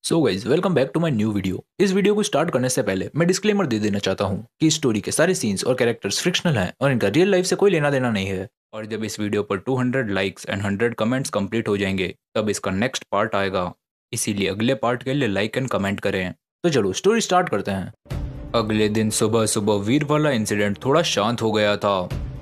So guys welcome back to my new video. इस वीडियो को स्टार्ट करने से पहले मैं डिस्क्लेमर दे देना चाहता हूँ कि इस स्टोरी के सारे सीन्स और कैरेक्टर्स फ्रिक्शनल हैं और इनका रियल लाइफ से कोई लेना देना नहीं है। और जब इस वीडियो पर 200 लाइक्स एंड 100 कमेंट्स कंप्लीट हो जाएंगे तब इसका नेक्स्ट पार्ट आएगा, इसीलिए अगले पार्ट के लिए लाइक एंड कमेंट करें। तो चलो स्टोरी स्टार्ट करते हैं। अगले दिन सुबह सुबह वीर वाला इंसिडेंट थोड़ा शांत हो गया था।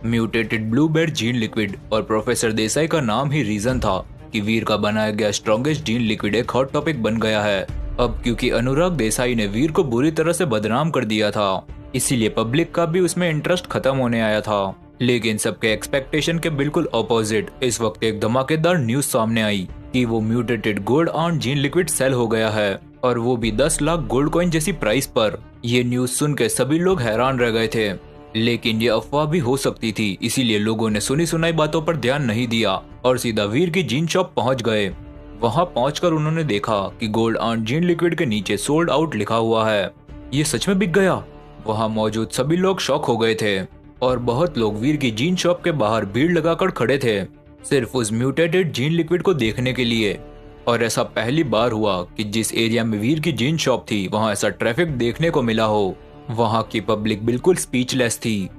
म्यूटेटेड ब्लूबेरी जीन लिक्विड और प्रोफेसर देसाई का नाम ही रीजन था कि वीर का बनाया गया स्ट्रॉन्गेस्ट जीन लिक्विड एक हॉट टॉपिक बन गया है। अब क्योंकि अनुराग देसाई ने वीर को बुरी तरह से बदनाम कर दिया था, इसीलिए पब्लिक का भी उसमें इंटरेस्ट खत्म होने आया था। लेकिन सबके एक्सपेक्टेशन के बिल्कुल ऑपोजिट इस वक्त एक धमाकेदार न्यूज सामने आई कि वो mutated gold on gene liquid sell हो गया है, और वो भी 10 लाख गोल्ड कॉइन जैसी प्राइस पर। ये न्यूज सुन के सभी लोग हैरान रह गए थे, लेकिन ये अफवाह भी हो सकती थी, इसीलिए लोगों ने सुनी सुनाई बातों पर ध्यान नहीं दिया और सीधा वीर की जीन शॉप पहुंच गए। वहां पहुंचकर उन्होंने देखा कि गोल्ड ऑन जीन लिक्विड के नीचे सोल्ड आउट लिखा हुआ है। ये सच में बिक गया। वहां मौजूद सभी लोग शॉक हो गए थे और बहुत लोग वीर की जीन शॉप के बाहर भीड़ लगाकर खड़े थे, सिर्फ उस म्यूटेटेड जीन लिक्विड को देखने के लिए। और ऐसा पहली बार हुआ कि जिस एरिया में वीर की जीन शॉप थी वहां ऐसा ट्रैफिक देखने को मिला हो। वहां की पब्लिक बिल्कुल स्पीचलेस थी।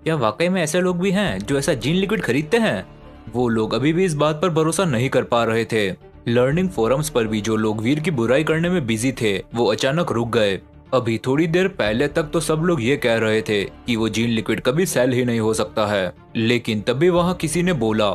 क्या वाकई में ऐसे लोग भी हैं जो ऐसा जीन लिक्विड खरीदते हैं? वो लोग अभी भी इस बात पर भरोसा नहीं कर पा रहे थे। लर्निंग फोरम्स पर भी जो लोग वीर की बुराई करने में बिजी थे वो अचानक रुक गए। अभी थोड़ी देर पहले तक तो सब लोग ये कह रहे थे कि वो जीन लिक्विड कभी सेल ही नहीं हो सकता है, लेकिन तभी वहाँ किसी ने बोला,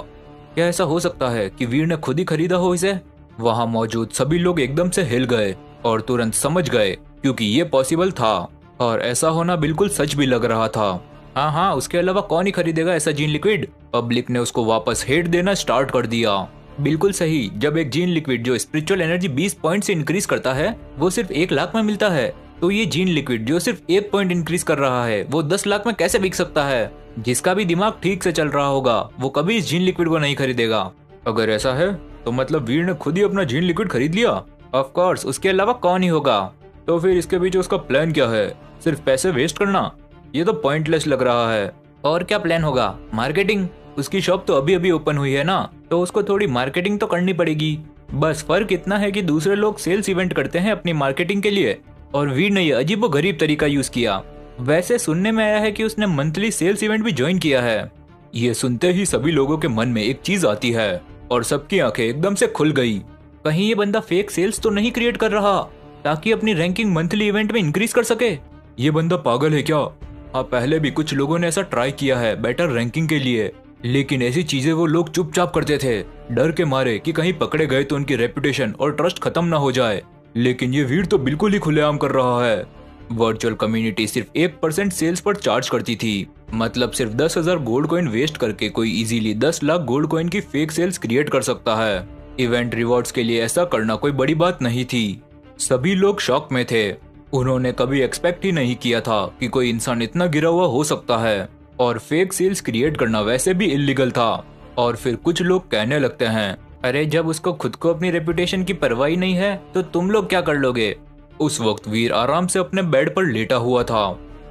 क्या ऐसा हो सकता है कि वीर ने खुद ही खरीदा हो इसे? वहाँ मौजूद सभी लोग एकदम से हिल गए और तुरंत समझ गए, क्योंकि ये पॉसिबल था और ऐसा होना बिल्कुल सच भी लग रहा था। हाँ हाँ, उसके अलावा कौन ही खरीदेगा ऐसा जीन लिक्विड? पब्लिक ने उसको वापस हेट देना स्टार्ट कर दिया। बिल्कुल सही, जब एक जीन लिक्विड जो स्पिरिचुअल एनर्जी 20 पॉइंट से इंक्रीज करता है वो सिर्फ 1 लाख में मिलता है, तो ये जीन लिक्विड जो सिर्फ 1 पॉइंट इंक्रीज कर रहा है वो 10 लाख में कैसे बिक सकता है? जिसका भी दिमाग ठीक से चल रहा होगा वो कभी इस जीन लिक्विड को नहीं खरीदेगा। अगर ऐसा है तो मतलब वीर ने खुद ही अपना जीन लिक्विड खरीद लिया? ऑफ कोर्स, उसके अलावा कौन ही होगा। तो फिर इसके पीछे उसका प्लान क्या है? सिर्फ पैसे वेस्ट करना? ये तो पॉइंटलेस लग रहा है। और क्या प्लान होगा? मार्केटिंग। उसकी शॉप तो अभी अभी ओपन हुई है ना, तो उसको थोड़ी मार्केटिंग तो करनी पड़ेगी। बस फर्क इतना है कि दूसरे लोग सेल्स इवेंट करते हैं अपनी मार्केटिंग के लिए, और वीर ने ये अजीबोगरीब तरीका यूज किया। वैसे सुनने में आया है कि उसने मंथली सेल्स इवेंट भी ज्वाइन किया है। ये सुनते ही सभी लोगों के मन में एक चीज आती है और सबकी आंखें एकदम से खुल गई। कहीं ये बंदा फेक सेल्स तो नहीं क्रिएट कर रहा ताकि अपनी रैंकिंग मंथली इवेंट में इंक्रीज कर सके? ये बंदा पागल है क्या? हाँ, पहले भी कुछ लोगों ने ऐसा ट्राई किया है बेटर रैंकिंग के लिए, लेकिन ऐसी चीजें वो लोग चुपचाप करते थे, डर के मारे कि कहीं पकड़े गए तो उनकी रेपुटेशन और ट्रस्ट खत्म ना हो जाए। लेकिन ये वीर तो बिल्कुल ही खुलेआम कर रहा है। वर्चुअल कम्युनिटी सिर्फ 1% सेल्स पर चार्ज करती थी, मतलब सिर्फ 10,000 गोल्ड कॉइन वेस्ट करके कोई इजीली 10 लाख गोल्ड कॉइन की फेक सेल्स क्रिएट कर सकता है। इवेंट रिवॉर्ड्स के लिए ऐसा करना कोई बड़ी बात नहीं थी। सभी लोग शॉक में थे। उन्होंने कभी एक्सपेक्ट ही नहीं किया था कि कोई इंसान इतना गिरा हुआ हो सकता है, और फेक सेल्स क्रिएट करना वैसे भी इलीगल था। और फिर कुछ लोग कहने लगते हैं, अरे जब उसको खुद को अपनी रेपुटेशन की परवाह नहीं है तो तुम लोग क्या कर लोगे? उस वक्त वीर आराम से अपने बेड पर लेटा हुआ था,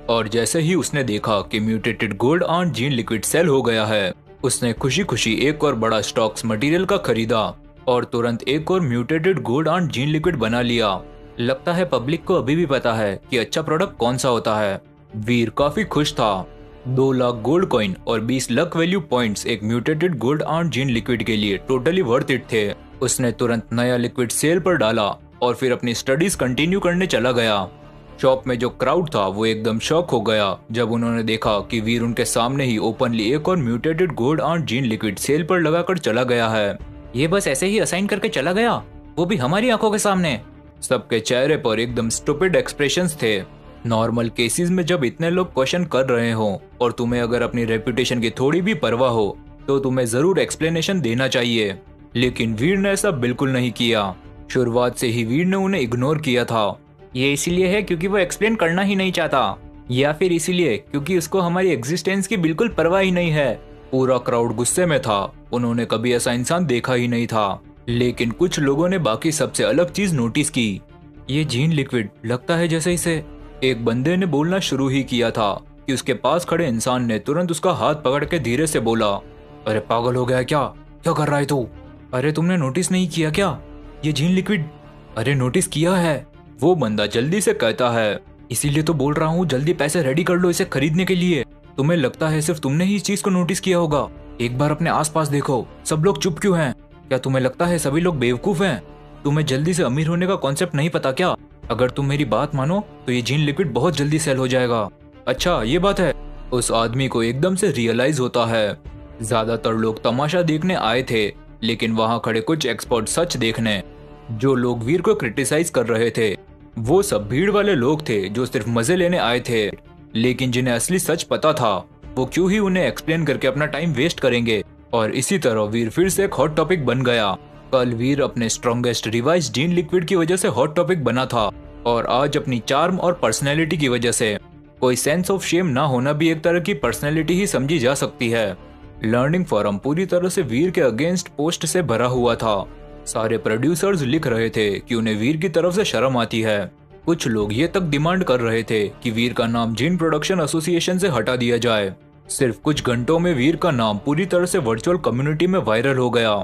और जैसे ही उसने देखा कि mutated gold on gene liquid sell हो गया है, उसने खुशी खुशी एक और बड़ा स्टॉक्स मटेरियल का खरीदा और तुरंत एक और mutated gold on gene liquid बना लिया। लगता है पब्लिक को अभी भी पता है कि अच्छा प्रोडक्ट कौन सा होता है। वीर काफी खुश था। 2 लाख गोल्ड कॉइन और 20 लाख वैल्यू पॉइंट्स एक mutated gold on gene liquid के लिए टोटली वर्थ इट थे। उसने तुरंत नया लिक्विड सेल पर डाला और फिर अपनी स्टडीज कंटिन्यू करने चला गया। शॉप में जो क्राउड था वो एकदम शॉक हो गया जब उन्होंने देखा कि वीर उनके सामने ही ओपनली एक और mutated gold on gene liquid sell पर लगाकर चला गया है। ये बस ऐसे ही असाइन करके चला गया, वो भी हमारी आंखों के सामने। सबके चेहरे पर एकदम स्टूपिड एक्सप्रेशंस थे। नॉर्मल केसेस में जब इतने लोग क्वेश्चन कर रहे हो और तुम्हें अगर अपनी रेपुटेशन की थोड़ी भी परवाह हो तो तुम्हें जरूर एक्सप्लेनेशन देना चाहिए, लेकिन वीर ने ऐसा बिल्कुल नहीं किया। शुरुआत से ही वीर ने उन्हें इग्नोर किया था। ये इसीलिए है क्योंकि वो एक्सप्लेन करना ही नहीं चाहता, या फिर इसीलिए क्योंकि उसको हमारी एग्जिस्टेंस की बिल्कुल परवाह ही नहीं है। पूरा क्राउड गुस्से में था। उन्होंने कभी ऐसा इंसान देखा ही नहीं था। लेकिन कुछ लोगों ने बाकी सबसे अलग चीज नोटिस की। ये जीन लिक्विड लगता है जैसे इसे। एक बंदे ने बोलना शुरू ही किया था कि उसके पास खड़े इंसान ने तुरंत उसका हाथ पकड़ के धीरे से बोला, अरे पागल हो गया क्या? क्या कर रहा है तू? अरे तुमने नोटिस नहीं किया क्या? ये जीन लिक्विड अरे नोटिस किया है, वो बंदा जल्दी से कहता है, इसीलिए तो बोल रहा हूँ जल्दी पैसे रेडी कर लो इसे खरीदने के लिए। तुम्हें लगता है सिर्फ तुमने ही इस चीज को नोटिस किया होगा? एक बार अपने आसपास देखो, सब लोग चुप क्यों हैं? क्या तुम्हें लगता है सभी लोग बेवकूफ हैं? तुम्हें जल्दी से अमीर होने का कॉन्सेप्ट नहीं पता क्या? अगर तुम मेरी बात मानो तो ये जीन लिक्विड बहुत जल्दी सेल हो जाएगा। अच्छा ये बात है। उस आदमी को एकदम से रियलाइज होता है ज्यादातर लोग तमाशा देखने आए थे, लेकिन वहां खड़े कुछ एक्सपर्ट सच देखने। जो लोग वीर को क्रिटिसाइज कर रहे थे वो सब भीड़ वाले लोग थे जो सिर्फ मजे लेने आए थे, लेकिन जिन्हें असली सच पता था वो क्यों ही उन्हें एक्सप्लेन करके अपना टाइम वेस्ट करेंगे। और इसी तरह वीर फिर से एक हॉट टॉपिक बन गया। कल वीर अपने स्ट्रॉन्गेस्ट रिवाइज जीन लिक्विड की वजह से हॉट टॉपिक बना था, और आज अपनी चार्म और पर्सनैलिटी की वजह से। कोई सेंस ऑफ शेम ना होना भी एक तरह की पर्सनैलिटी ही समझी जा सकती है। लर्निंग फोरम पूरी तरह से वीर के अगेंस्ट पोस्ट से भरा हुआ था। सारे प्रोड्यूसर्स लिख रहे थे कि उन्हें वीर की तरफ से शर्म आती है। कुछ लोग ये तक डिमांड कर रहे थे कि वीर का नाम जीन प्रोडक्शन एसोसिएशन से हटा दिया जाए। सिर्फ कुछ घंटों में वीर का नाम पूरी तरह से वर्चुअल कम्युनिटी में वायरल हो गया।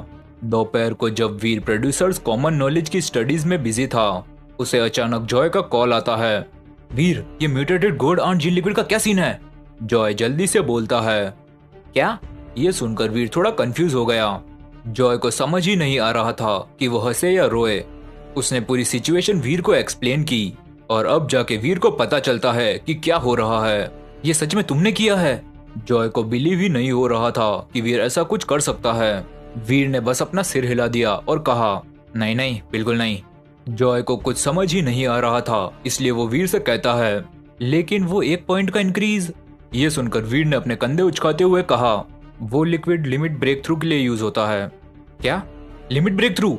दोपहर को जब वीर प्रोड्यूसर्स कॉमन नॉलेज की स्टडीज में बिजी था, उसे अचानक जॉय का कॉल आता है। वीर, ये mutated gold art gene liquid का क्या सीन है? जॉय जल्दी से बोलता है। क्या? ये सुनकर वीर थोड़ा कंफ्यूज हो गया। जॉय को समझ ही नहीं आ रहा था कि वो हंसे या रोए। उसने पूरी सिचुएशन वीर को एक्सप्लेन की, और अब जाके वीर को पता चलता है कि क्या हो रहा है। ये सच में तुमने किया है? जॉय को बिलीव ही नहीं हो रहा था कि वीर ऐसा कुछ कर सकता है। वीर ने बस अपना सिर हिला दिया और कहा, नहीं नहीं, बिल्कुल नहीं। जॉय को कुछ समझ ही नहीं आ रहा था, इसलिए वो वीर से कहता है, लेकिन वो 1 पॉइंट का इंक्रीज। ये सुनकर वीर ने अपने कंधे उचकाते हुए कहा, वो लिक्विड लिमिट ब्रेक थ्रू के लिए यूज होता है। क्या? Limit break through?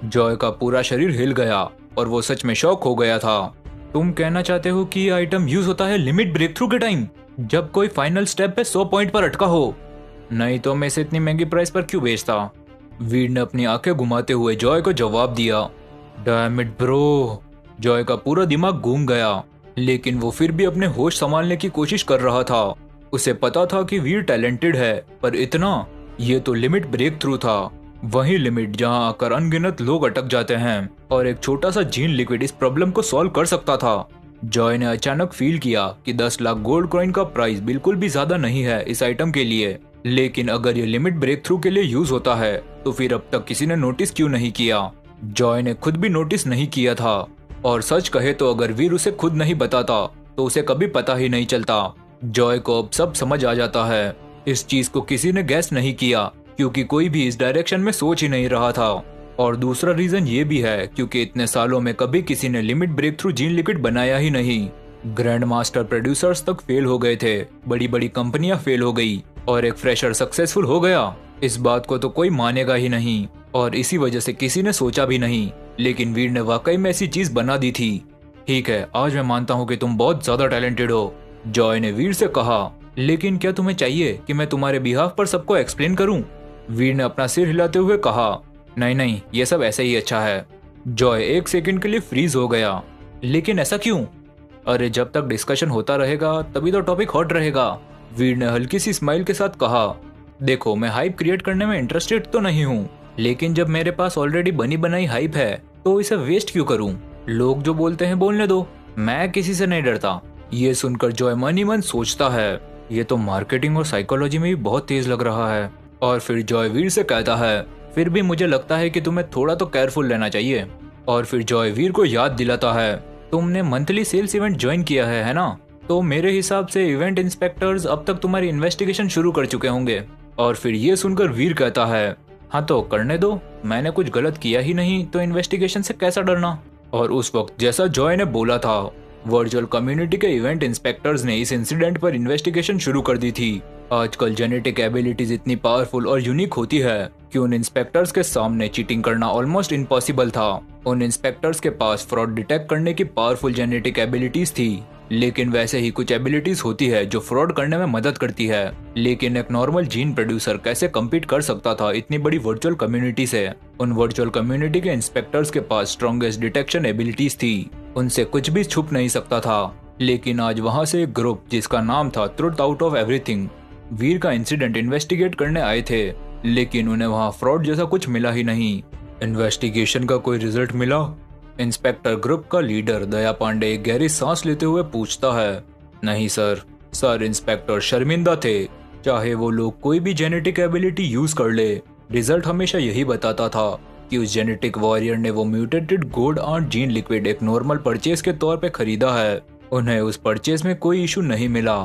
जॉय का पूरा शरीर हिल गया और वो सच में शॉक हो गया था। तुम कहना चाहते हो कि ये आइटम यूज होता है लिमिट ब्रेक थ्रू के टाइम, जब कोई फाइनल स्टेप पे 100 पॉइंट पर अटका हो? नहीं तो मैं इसे इतनी महंगी प्राइस पर क्यों बेचता? वीर ने अपनी आंखें घुमाते हुए जॉय को जवाब दिया। Damn it bro. जॉय का पूरा दिमाग घूम गया, लेकिन वो फिर भी अपने होश संभालने की कोशिश कर रहा था। उसे पता था कि वीर टैलेंटेड है, पर इतना, ये तो लिमिट ब्रेक थ्रू था, वही लिमिट जहां आकर अनगिनत लोग अटक जाते हैं, और एक छोटा सा जीन लिक्विड इस प्रॉब्लम को सॉल्व कर सकता था। जॉय ने अचानक फील किया कि 10 लाख गोल्ड कॉइन का प्राइस बिल्कुल भी ज्यादा नहीं है इस आइटम के लिए, लेकिन अगर ये लिमिट ब्रेक थ्रू के लिए यूज होता है तो फिर अब तक किसी ने नोटिस क्यों नहीं किया? जॉय ने खुद भी नोटिस नहीं किया था, और सच कहे तो अगर वीर उसे खुद नहीं बताता तो उसे कभी पता ही नहीं चलता। जॉय को अब सब समझ आ जाता है। इस चीज को किसी ने गैस नहीं किया क्योंकि कोई भी इस डायरेक्शन में सोच ही नहीं रहा था, और दूसरा रीजन ये भी है क्योंकि इतने सालों में कभी किसी ने limit break through gene liquid बनाया ही नहीं। ग्रैंड मास्टर प्रोड्यूसर्स तक फेल हो गए थे, बड़ी बड़ी कंपनियां फेल हो गई, और एक फ्रेशर सक्सेसफुल हो गया। इस बात को तो कोई मानेगा ही नहीं, और इसी वजह से किसी ने सोचा भी नहीं, लेकिन वीर ने वाकई में ऐसी चीज बना दी थी। ठीक है, आज मैं मानता हूँ कि तुम बहुत ज्यादा टैलेंटेड हो, जॉय ने वीर से कहा, लेकिन क्या तुम्हें चाहिए कि मैं तुम्हारे बिहाफ पर सबको एक्सप्लेन करूं? वीर ने अपना सिर हिलाते हुए कहा, नहीं नहीं, ये सब ऐसे ही अच्छा है। जॉय 1 सेकंड के लिए फ्रीज हो गया। लेकिन ऐसा क्यों? अरे जब तक डिस्कशन होता रहेगा तभी तो टॉपिक हॉट रहेगा। वीर ने हल्की सी स्माइल के साथ कहा, देखो मैं हाइप क्रिएट करने में इंटरेस्टेड तो नहीं हूँ, लेकिन जब मेरे पास ऑलरेडी बनी बनाई हाइप है तो इसे वेस्ट क्यों करूँ? लोग जो बोलते हैं बोलने दो, मैं किसी से नहीं डरता। ये सुनकर जॉय मन ही मन सोचता है, ये तो मार्केटिंग और साइकोलॉजी में भी बहुत तेज लग रहा है। और फिर जॉय वीर से कहता है, फिर भी मुझे लगता है कि तुम्हें थोड़ा तो केयरफुल रहना चाहिए। और फिर जॉय वीर को याद दिलाता है, तुमने मंथली सेल्स इवेंट ज्वाइन किया है ना? तो मेरे हिसाब से इवेंट इंस्पेक्टर्स अब तक तुम्हारी इन्वेस्टिगेशन शुरू कर चुके होंगे। और फिर ये सुनकर वीर कहता है, हाँ तो करने दो, मैंने कुछ गलत किया ही नहीं तो इन्वेस्टिगेशन से कैसा डरना? और उस वक्त जैसा जॉय ने बोला था, वर्चुअल कम्युनिटी के इवेंट इंस्पेक्टर्स ने इस इंसिडेंट पर इन्वेस्टिगेशन शुरू कर दी थी। आजकल जेनेटिक एबिलिटीज इतनी पावरफुल और यूनिक होती है कि उन इंस्पेक्टर्स के सामने चीटिंग करना ऑलमोस्ट इम्पॉसिबल था। उन इंस्पेक्टर्स के पास फ्रॉड डिटेक्ट करने की पावरफुल जेनेटिक एबिलिटीज थी, लेकिन वैसे ही कुछ एबिलिटीज होती है जो फ्रॉड करने में मदद करती है। लेकिन एक नॉर्मल जीन प्रोड्यूसर कैसे कम्पीट कर सकता था इतनी बड़ी वर्चुअल कम्युनिटी से? उन वर्चुअल कम्युनिटी के इंस्पेक्टर्स के पास स्ट्रॉन्गेस्ट डिटेक्शन एबिलिटीज थी, उनसे कुछ भी छुप नहीं सकता था। लेकिन आज वहां से एक ग्रुप जिसका नाम था ट्रुथ आउट ऑफ एवरीथिंग वीर का इंसिडेंट इन्वेस्टिगेट करने आए थे, लेकिन उन्हें वहां फ्रॉड जैसा कुछ मिला ही नहीं। इन्वेस्टिगेशन का कोई रिजल्ट मिला? इंस्पेक्टर ग्रुप का लीडर दया पांडे एक गहरी सांस लेते हुए पूछता है। नहीं सर। सर इंस्पेक्टर शर्मिंदा थे। चाहे वो लोग कोई भी जेनेटिक एबिलिटी यूज कर ले, रिजल्ट हमेशा यही बताता था कि उस जेनेटिक वॉरियर ने वो mutated gold art gene liquid एक नॉर्मल परचेज के तौर पे खरीदा है। उन्हें उस परचेज में कोई इशू नहीं मिला।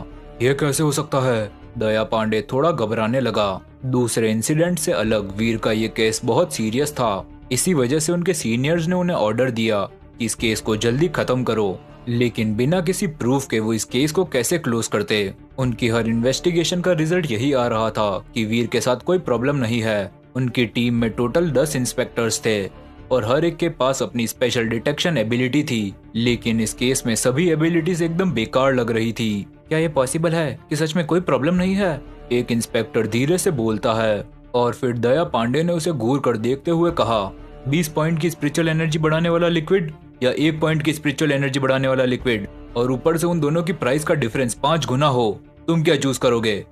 ये कैसे हो सकता है? दया पांडे थोड़ा घबराने लगा। दूसरे इंसिडेंट से अलग वीर का ये केस बहुत सीरियस था। इसी वजह से उनके सीनियर्स ने उन्हें ऑर्डर दिया कि इस केस को जल्दी खत्म करो, लेकिन बिना किसी प्रूफ के वो इस केस को कैसे क्लोज करते। उनकी हर इन्वेस्टिगेशन का रिजल्ट यही आ रहा था कि वीर के साथ कोई प्रॉब्लम नहीं है। उनकी टीम में टोटल 10 इंस्पेक्टर्स थे और हर एक के पास अपनी स्पेशल डिटेक्शन एबिलिटी थी, लेकिन इस केस में सभी एबिलिटीज एकदम बेकार लग रही थी। क्या ये पॉसिबल है कि सच में कोई प्रॉब्लम नहीं है? एक इंस्पेक्टर धीरे से बोलता है और फिर दया पांडे ने उसे घूर कर देखते हुए कहा, 20 पॉइंट की स्पिरिचुअल एनर्जी बढ़ाने वाला लिक्विड या 1 पॉइंट की स्पिरिचुअल एनर्जी बढ़ाने वाला लिक्विड, और ऊपर से उन दोनों की प्राइस का डिफरेंस 5 गुना हो, तुम क्या चूज करोगे?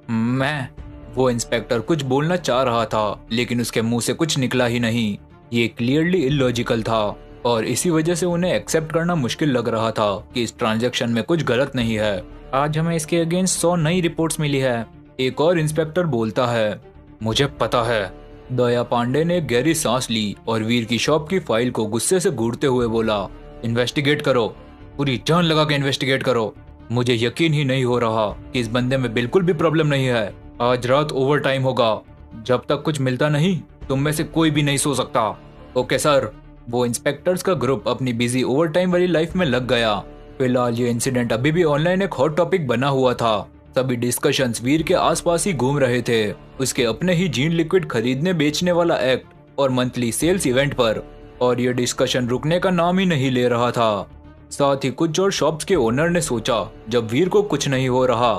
मैं। वो इंस्पेक्टर कुछ बोलना चाह रहा था, लेकिन उसके मुंह से कुछ निकला ही नहीं। ये क्लियरली इलॉजिकल था और इसी वजह से उन्हें एक्सेप्ट करना मुश्किल लग रहा था कि इस ट्रांजैक्शन में कुछ गलत नहीं है। आज हमें इसके अगेंस्ट 100 नई रिपोर्ट्स मिली है, एक और इंस्पेक्टर बोलता है। मुझे पता है। दया पांडे ने गहरी सांस ली और वीर की शॉप की फाइल को गुस्से से घूरते हुए बोला, इन्वेस्टिगेट करो, पूरी जान लगा के इन्वेस्टिगेट करो। मुझे यकीन ही नहीं हो रहा कि इस बंदे में बिल्कुल भी प्रॉब्लम नहीं है। आज रात ओवर टाइम होगा। जब तक कुछ मिलता नहीं तुम में से कोई भी नहीं सो सकता। Okay sir. वो इंस्पेक्टर्स का ग्रुप अपनी बिजी ओवर टाइम वाली लाइफ में लग गया। फिलहाल ये इंसिडेंट अभी भी ऑनलाइन एक हॉट टॉपिक बना हुआ था। सभी डिस्कशंस वीर के आसपास ही घूम रहे थे, उसके अपने ही जीन लिक्विड खरीदने बेचने वाला एक्ट और मंथली सेल्स इवेंट पर, और ये डिस्कशन रुकने का नाम ही नहीं ले रहा था। साथ ही कुछ और शॉप्स के ओनर ने सोचा, जब वीर को कुछ नहीं हो रहा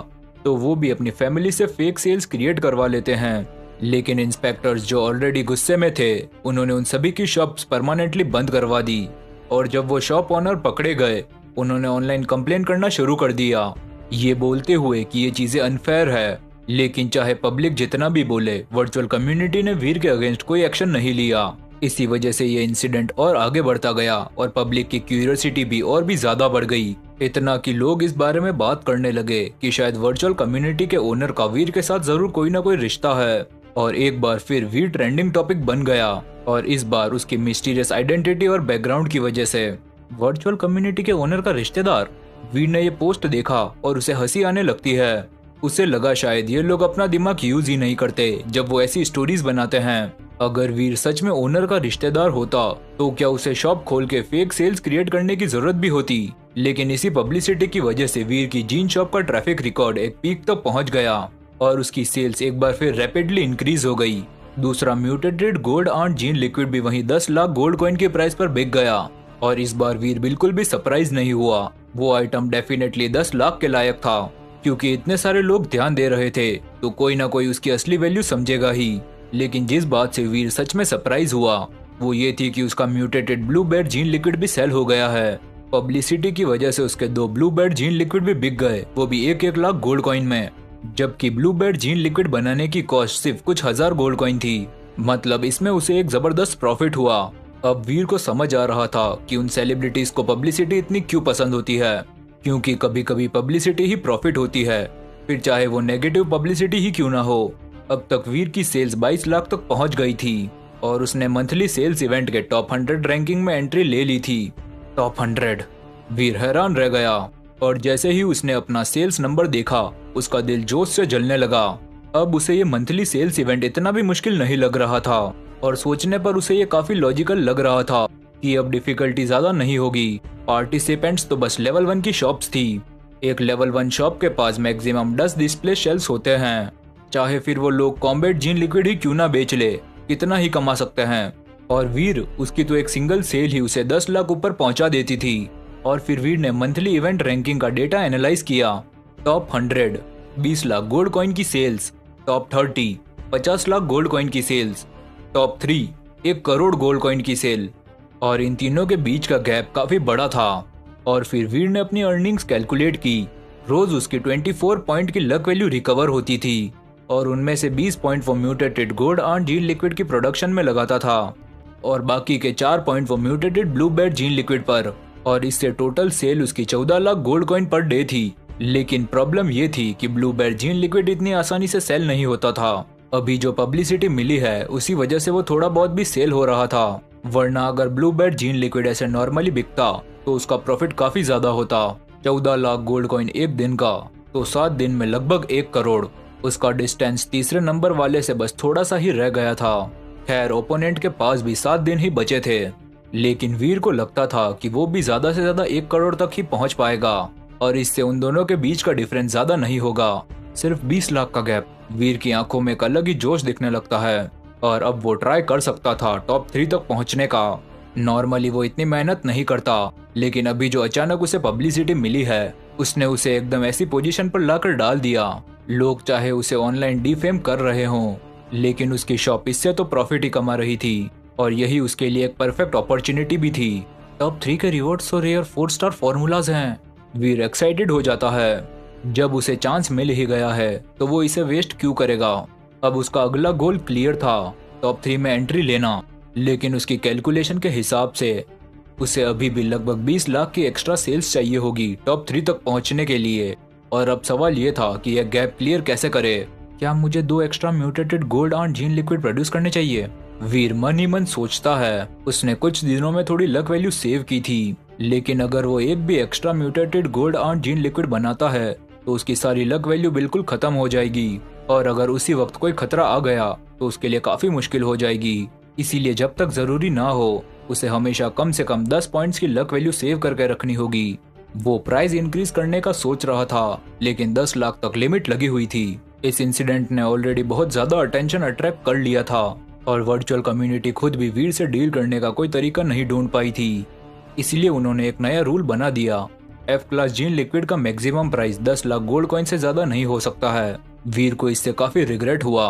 तो वो भी अपनी फैमिली से फेक सेल्स क्रिएट करवा लेते हैं। लेकिन इंस्पेक्टर्स जो ऑलरेडी गुस्से में थे, उन्होंने उन सभी की शॉप्स परमानेंटली बंद करवा दी, और जब वो शॉप ओनर पकड़े गए उन्होंने ऑनलाइन कंप्लेन करना शुरू कर दिया, ये बोलते हुए कि ये चीजें अनफेयर है। लेकिन चाहे पब्लिक जितना भी बोले, वर्चुअल कम्युनिटी ने वीर के अगेंस्ट कोई एक्शन नहीं लिया। इसी वजह से ये इंसिडेंट और आगे बढ़ता गया और पब्लिक की क्यूरियोसिटी भी और भी ज्यादा बढ़ गई, इतना कि लोग इस बारे में बात करने लगे कि शायद वर्चुअल कम्युनिटी के ओनर का वीर के साथ जरूर कोई ना कोई रिश्ता है। और एक बार फिर वीर ट्रेंडिंग टॉपिक बन गया, और इस बार उसकी मिस्टीरियस आइडेंटिटी और बैकग्राउंड की वजह से। वर्चुअल कम्युनिटी के ओनर का रिश्तेदार। वीर ने ये पोस्ट देखा और उसे हंसी आने लगती है। उसे लगा शायद ये लोग अपना दिमाग यूज ही नहीं करते जब वो ऐसी स्टोरीज बनाते हैं। अगर वीर सच में ओनर का रिश्तेदार होता तो क्या उसे शॉप खोल के फेक सेल्स क्रिएट करने की जरूरत भी होती? लेकिन इसी पब्लिसिटी की वजह से वीर की जीन शॉप का ट्रैफिक रिकॉर्ड एक पीक तक पहुंच गया और उसकी सेल्स एक बार फिर रैपिडली इंक्रीज हो गई। दूसरा mutated gold art gene liquid भी वहीं 10 लाख गोल्ड कॉइन के प्राइस पर बिक गया, और इस बार वीर बिल्कुल भी सरप्राइज नहीं हुआ। वो आइटम डेफिनेटली 10 लाख के लायक था, क्योंकि इतने सारे लोग ध्यान दे रहे थे तो कोई ना कोई उसकी असली वैल्यू समझेगा ही। लेकिन जिस बात से वीर सच में सरप्राइज हुआ वो ये थी कि उसका mutated blue bed gene liquid भी सेल हो गया है। पब्लिसिटी की वजह से उसके 2 ब्लू बेड जीन लिक्विड भी बिक गए, वो भी 1-1 लाख गोल्ड कॉइन में, जबकि ब्लू बेड जीन लिक्विड बनाने की कॉस्ट सिर्फ कुछ हजार गोल्ड कॉइन थी। मतलब इसमें उसे एक जबरदस्त प्रॉफिट हुआ। अब वीर को समझ आ रहा था कि उन सेलिब्रिटीज को पब्लिसिटी इतनी क्यों पसंद होती है, क्योंकि कभी कभी पब्लिसिटी ही प्रॉफिट होती है, फिर चाहे वो नेगेटिव पब्लिसिटी ही क्यों ना हो। अब तक वीर की सेल्स 22 लाख तक पहुंच गई थी और उसने मंथली सेल्स इवेंट के टॉप 100 रैंकिंग में एंट्री ले ली थी। टॉप 100। वीर हैरान रह गया, और जैसे ही उसने अपना सेल्स नंबर देखा उसका दिल जोश से जलने लगा। अब उसे ये मंथली सेल्स इवेंट इतना भी मुश्किल नहीं लग रहा था, और सोचने पर उसे ये काफी लॉजिकल लग रहा था कि अब डिफिकल्टी ज्यादा नहीं होगी। पार्टिसिपेंट्स तो बस लेवल 1 की शॉप्स थी। एक लेवल 1 शॉप के पास मैक्सिमम 10 डिस्प्ले शेल्स होते हैं, चाहे फिर वो लोग कॉम्बैट जीन लिक्विड ही क्यों ना बेच ले, कितना ही कमा सकते हैं। और वीर उसकी तो एक सिंगल सेल ही उसे 10 लाख ऊपर पहुंचा देती थी। और फिर वीर ने मंथली इवेंट रैंकिंग का डेटा एनालाइज किया। टॉप 100 20 लाख गोल्ड कॉइन की sales, top 30 50 lakh gold coin की sales, top 3 1 crore gold coin की सेल, और इन तीनों के बीच का गैप काफी बड़ा था। और फिर वीर ने अपनी अर्निंग्स कैलकुलेट की। रोज उसकी 24 पॉइंट की लक वैल्यू रिकवर होती थी, और उनमें से 20 पॉइंट वो mutated gold art gene liquid की प्रोडक्शन में लगाता था। और बाकी के 4 पॉइंट वो mutated blue bat gene liquid पर। और इससे टोटल सेल उसकी 14 lakh gold coin per day थी। लेकिन प्रॉब्लम ये थी कि ब्लू बैट जीन लिक्विड इतनी आसानी से सेल नहीं होता था। अभी जो पब्लिसिटी मिली है उसी वजह से वो थोड़ा बहुत भी सेल हो रहा था, वरना अगर ब्लू बैट जीन लिक्विड ऐसे नॉर्मली बिकता तो उसका प्रॉफिट काफी ज्यादा होता। 14 लाख गोल्ड कॉइन एक दिन का, तो 7 दिन में लगभग 1 करोड़। उसका डिस्टेंस तीसरे नंबर वाले से बस थोड़ा सा ही रह गया था। खैर, ओपोनेंट के पास भी 7 दिन ही बचे थे, लेकिन वीर को लगता था कि वो भी ज्यादा से ज्यादा 1 करोड़ तक ही पहुंच पाएगा और इससे उन दोनों के बीच का डिफरेंस ज्यादा नहीं होगा, सिर्फ 20 लाख का गैप। वीर की आंखों में एक अलग ही जोश दिखने लगता है और अब वो ट्राई कर सकता था टॉप 3 तक पहुंचने का। नॉर्मली वो इतनी मेहनत नहीं करता, लेकिन अभी जो अचानक उसे पब्लिसिटी मिली है उसने उसे एकदम ऐसी पोजीशन पर लाकर डाल दिया। लोग चाहे उसे ऑनलाइन डिफेम कर रहे हों, लेकिन उसकी शॉप इससे तो प्रॉफिट ही कमा रही थी और यही उसके लिए एक परफेक्ट अपॉर्चुनिटी भी थी। टॉप 3 के रिवॉर्ड्स और रेयर 4 स्टार फॉर्मूलाज हैं। वीर एक्साइटेड हो जाता है। जब उसे चांस मिल ही गया है तो वो इसे वेस्ट क्यों करेगा। अब उसका अगला गोल क्लियर था, टॉप 3 में एंट्री लेना, लेकिन उसकी कैलकुलेशन के हिसाब से उसे अभी भी लगभग 20 लाख की एक्स्ट्रा सेल्स चाहिए होगी टॉप 3 तक पहुंचने के लिए। और अब सवाल ये था कि यह गैप क्लियर कैसे करे। क्या मुझे 2 extra mutated gold art gene liquid produce करने चाहिए? वीर मन ही मन सोचता है। उसने कुछ दिनों में थोड़ी लक वैल्यू सेव की थी, लेकिन अगर वो एक भी extra mutated gold art gene liquid बनाता है तो उसकी सारी लक वैल्यू बिल्कुल खत्म हो जाएगी और अगर उसी वक्त कोई खतरा आ गया तो उसके लिए काफी मुश्किल हो जाएगी। इसीलिए जब तक जरूरी ना हो उसे हमेशा कम से कम 10 पॉइंट्स की लक वैल्यू सेव करके रखनी होगी। वो प्राइस इंक्रीज करने का सोच रहा था, लेकिन 10 लाख तक लिमिट लगी हुई थी। इस इंसिडेंट ने ऑलरेडी बहुत ज्यादा अटेंशन अट्रैक्ट कर लिया था और वर्चुअल कम्युनिटी खुद भी वीर से डील करने का कोई तरीका नहीं ढूंढ पाई थी। इसलिए उन्होंने एक नया रूल बना दिया, F क्लास जीन लिक्विड का maximum price 10 lakh gold coin से ज्यादा नहीं हो सकता है। वीर को इससे काफी रिग्रेट हुआ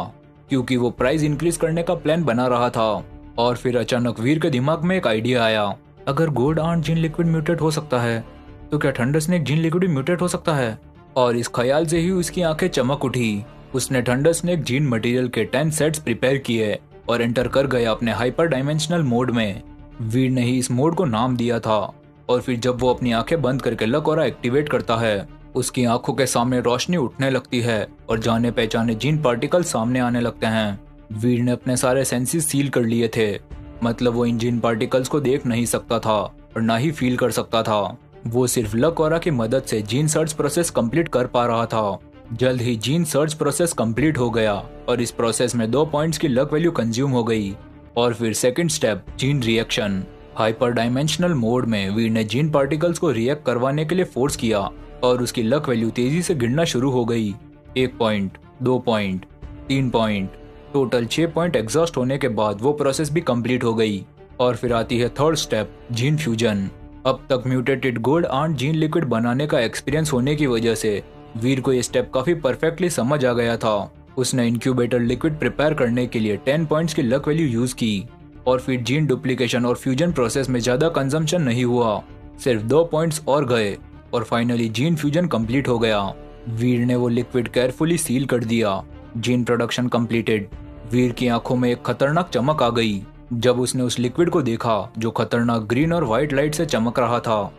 क्योंकि वो प्राइस इंक्रीज करने का प्लान बना रहा था। और फिर अचानक वीर के दिमाग में एक आइडिया आया, अगर gold art gene liquid mutate हो सकता है तो क्या थंडर स्नेक जीन लिक्विड भी म्यूटेट हो सकता है? और इस ख्याल से ही उसकी आंखें चमक उठी। उसने थंडर स्नेक जीन मटेरियल के 10 सेट्स प्रिपेयर किए और एंटर कर गया अपने हाइपर डायमेंशनल मोड में। वीर ने ही इस मोड को नाम दिया था और फिर जब वो अपनी आंखें बंद करके लक ऑरा एक्टिवेट करता है, उसकी आंखों के सामने रोशनी उठने लगती है और जाने पहचाने जीन पार्टिकल सामने आने लगते हैं। वीर ने अपने सारे सेंसेस सील कर लिए थे, मतलब वो इन जीन पार्टिकल्स को देख नहीं सकता था और ना ही फील कर सकता था। वो सिर्फ लक ऑरा की मदद से जीन सर्च प्रोसेस कंप्लीट कर पा रहा था। जल्द ही जीन सर्च प्रोसेस कंप्लीट हो गया और इस प्रोसेस में 2 पॉइंट्स की लक वैल्यू कंज्यूम हो गई। और फिर second step, gene reaction. Hyper dimensional mode में वीर ने जीन पार्टिकल्स को रिएक्ट करवाने के लिए फोर्स किया और उसकी लक वैल्यू तेजी से गिरना शुरू हो गई। 1 point, 2 point, 3 point, total 6 point exhaust होने के बाद वो प्रोसेस भी कंप्लीट हो गई। और फिर आती है थर्ड स्टेप, जीन फ्यूजन। अब तक mutated gold art gene liquid बनाने का एक्सपीरियंस होने की वजह से वीर को ये स्टेप काफी परफेक्टली समझ आ गया था। उसने इंक्यूबेटर लिक्विड प्रिपेयर करने के लिए 10 पॉइंट्स की लक वैल्यू यूज की और फिर जीन डुप्लीकेशन और फ्यूजन प्रोसेस में ज्यादा कंजम्पशन नहीं हुआ, सिर्फ 2 पॉइंट्स और गए और फाइनली जीन फ्यूजन कंप्लीट हो गया। वीर ने वो लिक्विड केयरफुली सील कर दिया। Gene production completed. वीर की आंखों में एक खतरनाक चमक आ गई जब उसने उस लिक्विड को देखा जो खतरनाक ग्रीन और व्हाइट लाइट से चमक रहा था।